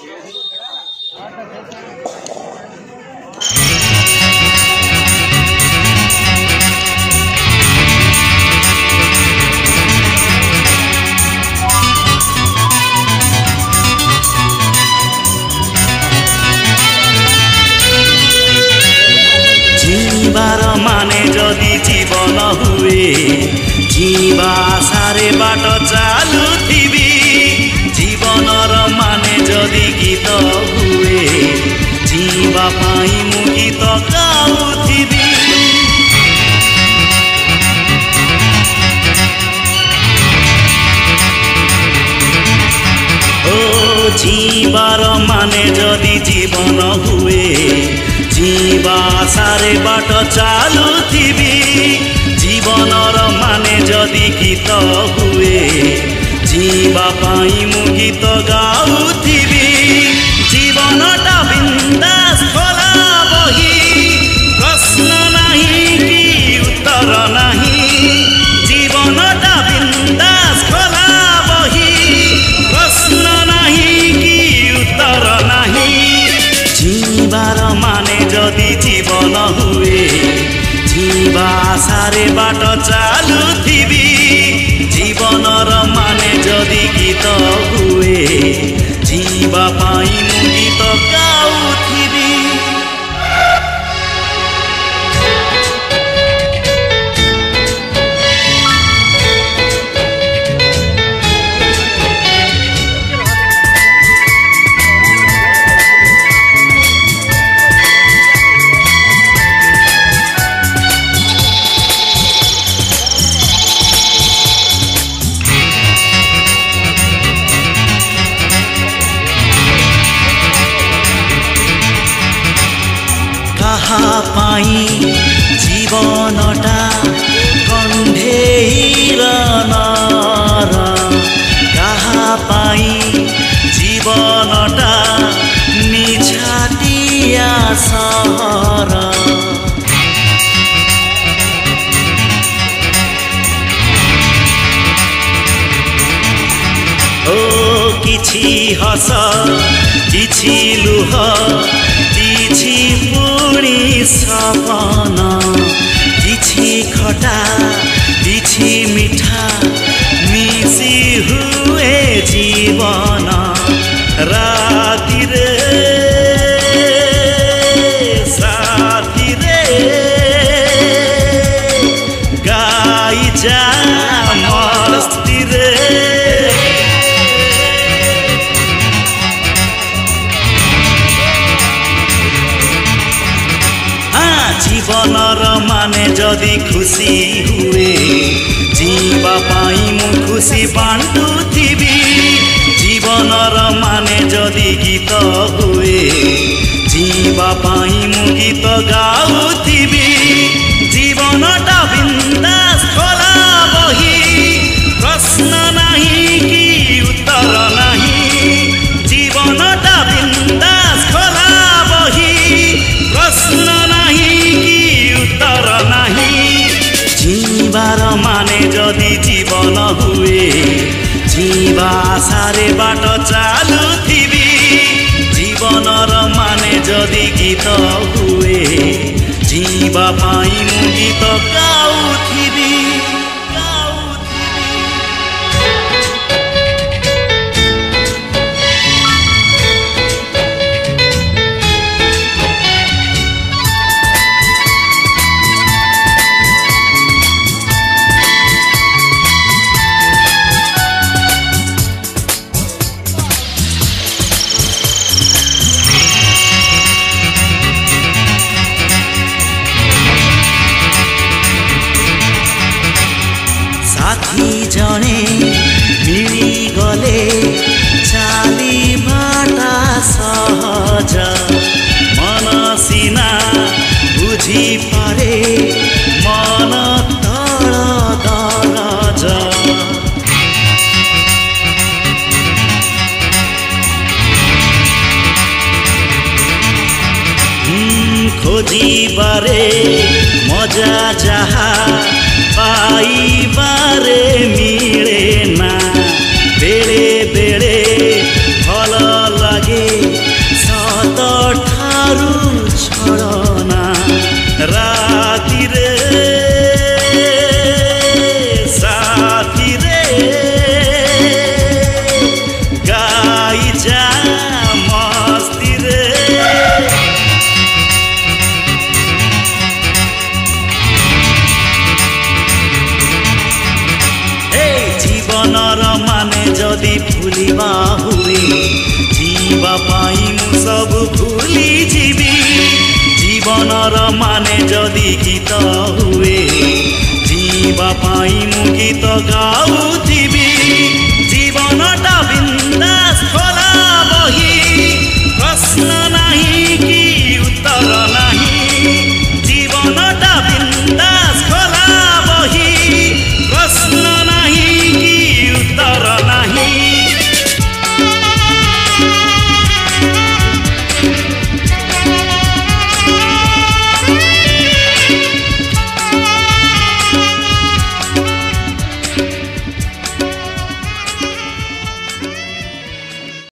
जीवार माने जदि जीवन हुए जीवा सारे बाट चालुथिबी जीवनर माने जदि गीत हुए जीवा पाई मु गीत गाउथिबी ओ जीवार माने जदि जीवन हुए जीवा सारे बाट चालुथिबी जीवनर माने जदि गीत हुए जीवा पाई मु गीत गाउथिबी जीवनटा बिंदास खोला बही प्रश्न नहीं कि उत्तर नहीं जीवनटा बिंदास खोला बही प्रश्न नहीं कि उत्तर नहीं जीवार माने जदि जीवन हुए जीवा सारे बाट चालुथिबी जीवनर माने जदि गीत हुए जीवा पाई मु गीत गाउथिबी पाई जीवनटा कंढेर नर कहा पाई जीवनटा निछाटिया सहर ओ किछि हस किछि लुह किछि पुणी सपन किछि खटा किछि मिठा मिसी हुए जीवन राति रे साथी रे गाई जा मस्ती रे जीवनर माने जदि खुशी हुए जीवा पाई मु खुशी बांटुथिबी जीवनर माने जदि गीत हुए जीवा पाई मु गीत गाउथिबी जीवनटा बिंदास खोला बही प्रश्न नहीं कि उत्तर नहीं जीवनटा बिंदास खोला बही प्रश्न जीवार माने जदि जीवन हुए जीवा सारे बाट चालुथिबी जीवनर माने जदि गीत हुए जीवा पाई मु गीत गाउथिबी जने मिली गले चाली बाटा सहज मन सिना बुझी पारे मन तल दरज खोजी बारे मजा जहा पाई बारे मिले ना बेड़े बेड़े भल लगे गाई जा मस्ती रे जीवनर माने जदि भूलिबा हुए जीवा पाई मु सब भूली जीवी जीवनर माने जदि गीत हुए जीवा पाई मु गीत गाऊ